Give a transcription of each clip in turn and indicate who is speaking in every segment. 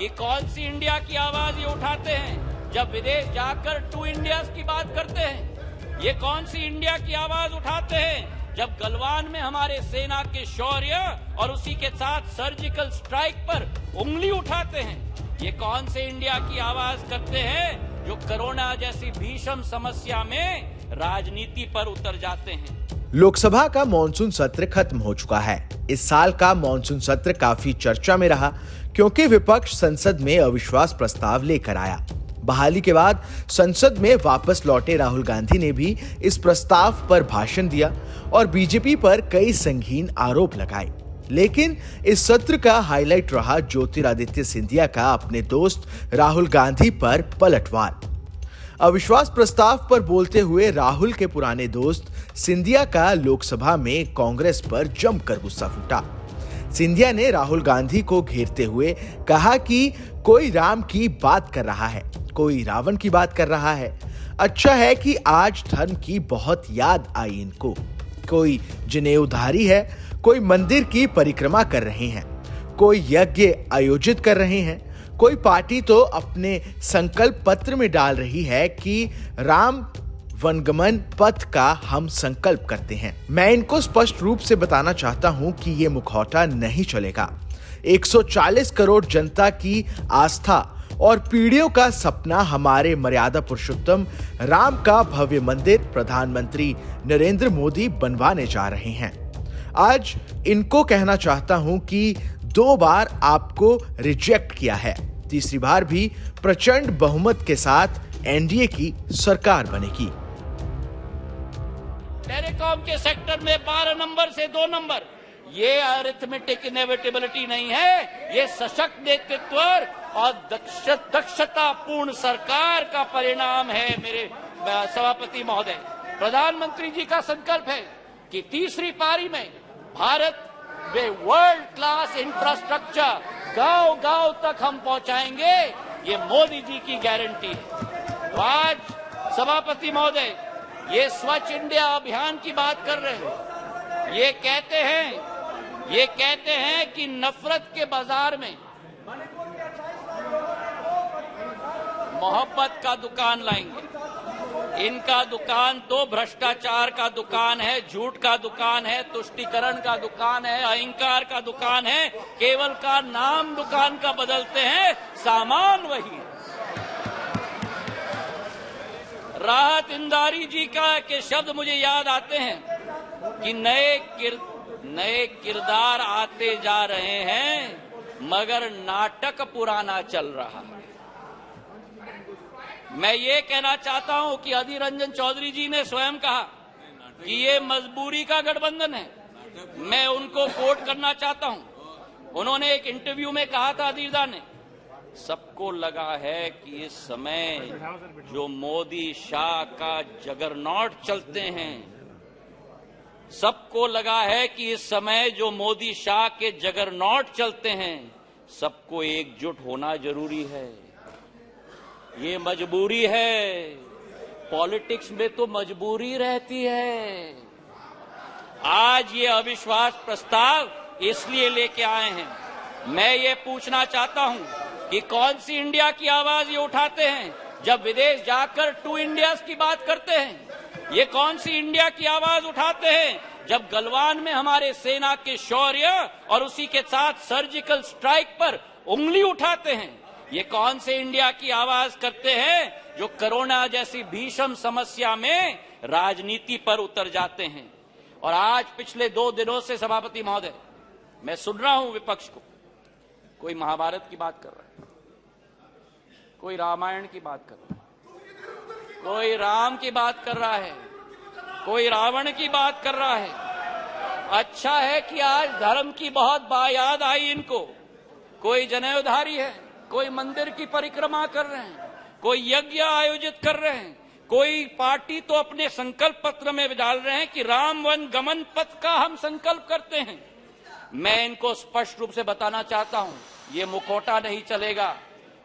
Speaker 1: कि कौन सी इंडिया की आवाज ये उठाते हैं जब विदेश जाकर टू इंडियाज की बात करते हैं। ये कौन सी इंडिया की आवाज उठाते हैं जब गलवान में हमारे सेना के शौर्य और उसी के साथ सर्जिकल स्ट्राइक पर उंगली उठाते हैं। ये कौन से इंडिया की आवाज करते हैं जो कोरोना जैसी भीषण समस्या में राजनीति पर उतर जाते हैं।
Speaker 2: लोकसभा का मॉनसून सत्र खत्म हो चुका है। इस साल का मॉनसून सत्र काफी चर्चा में रहा क्योंकि विपक्ष संसद में अविश्वास प्रस्ताव लेकर आया। बहाली के बाद संसद में वापस लौटे राहुल गांधी ने भी इस प्रस्ताव पर भाषण दिया और बीजेपी पर कई संगीन आरोप लगाए। लेकिन इस सत्र का हाईलाइट रहा ज्योतिरादित्य सिंधिया का अपने दोस्त राहुल गांधी पर पलटवार। अविश्वास प्रस्ताव पर बोलते हुए राहुल के पुराने दोस्त सिंधिया का लोकसभा में कांग्रेस पर जमकर गुस्सा फूटा। सिंधिया ने राहुल गांधी को घेरते हुए कहा कि कोई राम की बात कर रहा है, कोई रावण की बात कर रहा है। अच्छा है कि आज धर्म की बहुत याद आई इनको। कोई जनेऊधारी है, कोई मंदिर की परिक्रमा कर रहे हैं, कोई यज्ञ आयोजित कर रहे हैं, कोई पार्टी तो अपने संकल्प पत्र में डाल रही है कि राम वनगमन पथ का हम संकल्प करते हैं। मैं इनको स्पष्ट रूप से बताना चाहता हूं कि ये मुखौटा नहीं चलेगा। 140 करोड़ जनता की आस्था और पीढ़ियों का सपना हमारे मर्यादा पुरुषोत्तम राम का भव्य मंदिर प्रधानमंत्री नरेंद्र मोदी बनवाने जा रहे हैं। आज इनको कहना चाहता हूं कि 2 बार आपको रिजेक्ट किया है, तीसरी बार भी प्रचंड बहुमत के साथ एनडीए की सरकार बनेगी।
Speaker 1: टेलीकॉम के सेक्टर में 12 नंबर से 2 नंबर, ये अरिथमेटिक इनएविटेबिलिटी नहीं है, ये सशक्त नेतृत्व और दक्षता पूर्ण सरकार का परिणाम है। मेरे सभापति महोदय, प्रधानमंत्री जी का संकल्प है कि तीसरी पारी में भारत वे वर्ल्ड क्लास इंफ्रास्ट्रक्चर गांव गांव तक हम पहुंचाएंगे, ये मोदी जी की गारंटी है। तो आज सभापति महोदय ये स्वच्छ इंडिया अभियान की बात कर रहे हैं। ये कहते हैं कि नफरत के बाजार में मोहब्बत का दुकान लाएंगे। इनका दुकान तो भ्रष्टाचार का दुकान है, झूठ का दुकान है, तुष्टीकरण का दुकान है, अहंकार का दुकान है। केवल का नाम दुकान का बदलते हैं, सामान वही है। राहत इंदारी जी के शब्द मुझे याद आते हैं कि नए किरदार आते जा रहे हैं मगर नाटक पुराना चल रहा है। मैं ये कहना चाहता हूं कि अधीर रंजन चौधरी जी ने स्वयं कहा कि ये मजबूरी का गठबंधन है। मैं उनको कोट करना चाहता हूं। उन्होंने एक इंटरव्यू में कहा था, अधीरदा ने, सबको लगा है कि इस समय जो मोदी शाह का जगरनॉट चलते हैं, सबको लगा है कि इस समय जो मोदी शाह के जगरनॉट चलते हैं, सबको एकजुट होना जरूरी है। ये मजबूरी है। पॉलिटिक्स में तो मजबूरी रहती है। आज ये अविश्वास प्रस्ताव इसलिए लेके आए हैं। मैं ये पूछना चाहता हूं कि कौन सी इंडिया की आवाज ये उठाते हैं जब विदेश जाकर टू इंडियाज की बात करते हैं। ये कौन सी इंडिया की आवाज उठाते हैं जब गलवान में हमारे सेना के शौर्य और उसी के साथ सर्जिकल स्ट्राइक पर उंगली उठाते हैं। ये कौन से इंडिया की आवाज करते हैं जो कोरोना जैसी भीषण समस्या में राजनीति पर उतर जाते हैं। और आज पिछले 2 दिनों से सभापति महोदय मैं सुन रहा हूं विपक्ष को, कोई महाभारत की बात कर रहा है, कोई रामायण की बात कर रहा है, कोई राम की बात कर रहा है, कोई रावण की बात कर रहा है। अच्छा है कि आज धर्म की बहुत याद आई इनको। कोई जनेऊधारी है, कोई मंदिर की परिक्रमा कर रहे हैं, कोई यज्ञ आयोजित कर रहे हैं, कोई पार्टी तो अपने संकल्प पत्र में डाल रहे हैं कि राम वन गमन पथ का हम संकल्प करते हैं। मैं इनको स्पष्ट रूप से बताना चाहता हूं, ये मुखौटा नहीं चलेगा।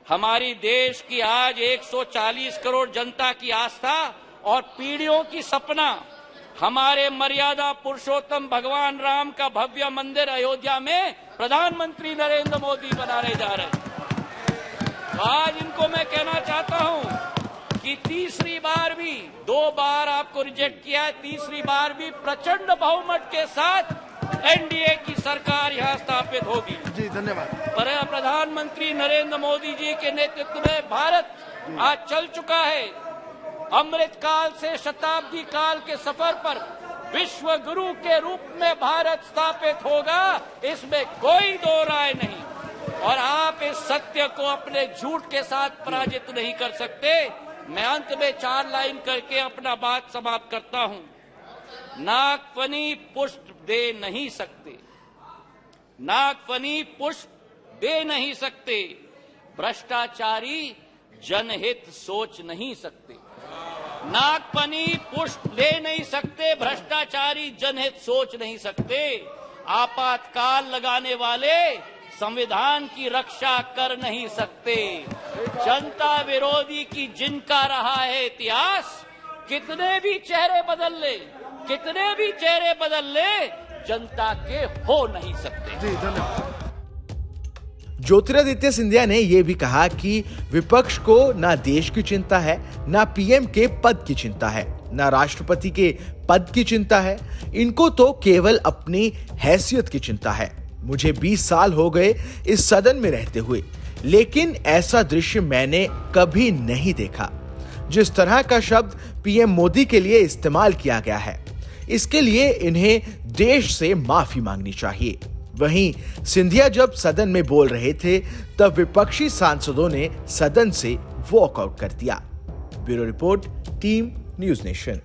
Speaker 1: हमारी देश की आज 140 करोड़ जनता की आस्था और पीढ़ियों की सपना हमारे मर्यादा पुरुषोत्तम भगवान राम का भव्य मंदिर अयोध्या में प्रधानमंत्री नरेंद्र मोदी बनाने जा रहे हैं। को रिजेक्ट किया है, तीसरी बार भी प्रचंड बहुमत के साथ एनडीए की सरकार यहां स्थापित होगी।
Speaker 3: जी धन्यवाद।
Speaker 1: पर प्रधानमंत्री नरेंद्र मोदी जी के नेतृत्व में भारत आज चल चुका है अमृत काल से शताब्दी काल के सफर पर। विश्व गुरु के रूप में भारत स्थापित होगा, इसमें कोई दो राय नहीं। और आप इस सत्य को अपने झूठ के साथ पराजित नहीं कर सकते। मैं अंत में 4 लाइन करके अपना बात समाप्त करता हूं। नागफनी पुष्प दे नहीं सकते, नागफनी पुष्प दे नहीं सकते, भ्रष्टाचारी जनहित सोच नहीं सकते। नागफनी पुष्प ले नहीं सकते, भ्रष्टाचारी जनहित सोच नहीं सकते। आपातकाल लगाने वाले संविधान की रक्षा कर नहीं सकते। जनता विरोधी की जिनका रहा है इतिहास, कितने भी चेहरे बदल ले, कितने भी चेहरे बदल ले, जनता के हो नहीं सकते।
Speaker 3: जी धन्यवाद।
Speaker 2: ज्योतिरादित्य सिंधिया ने यह भी कहा कि विपक्ष को ना देश की चिंता है, ना पीएम के पद की चिंता है, ना राष्ट्रपति के पद की चिंता है। इनको तो केवल अपनी हैसियत की चिंता है। मुझे 20 साल हो गए इस सदन में रहते हुए, लेकिन ऐसा दृश्य मैंने कभी नहीं देखा। जिस तरह का शब्द पीएम मोदी के लिए इस्तेमाल किया गया है, इसके लिए इन्हें देश से माफी मांगनी चाहिए। वहीं सिंधिया जब सदन में बोल रहे थे, तब विपक्षी सांसदों ने सदन से वॉकआउट कर दिया। Bureau report, team news nation.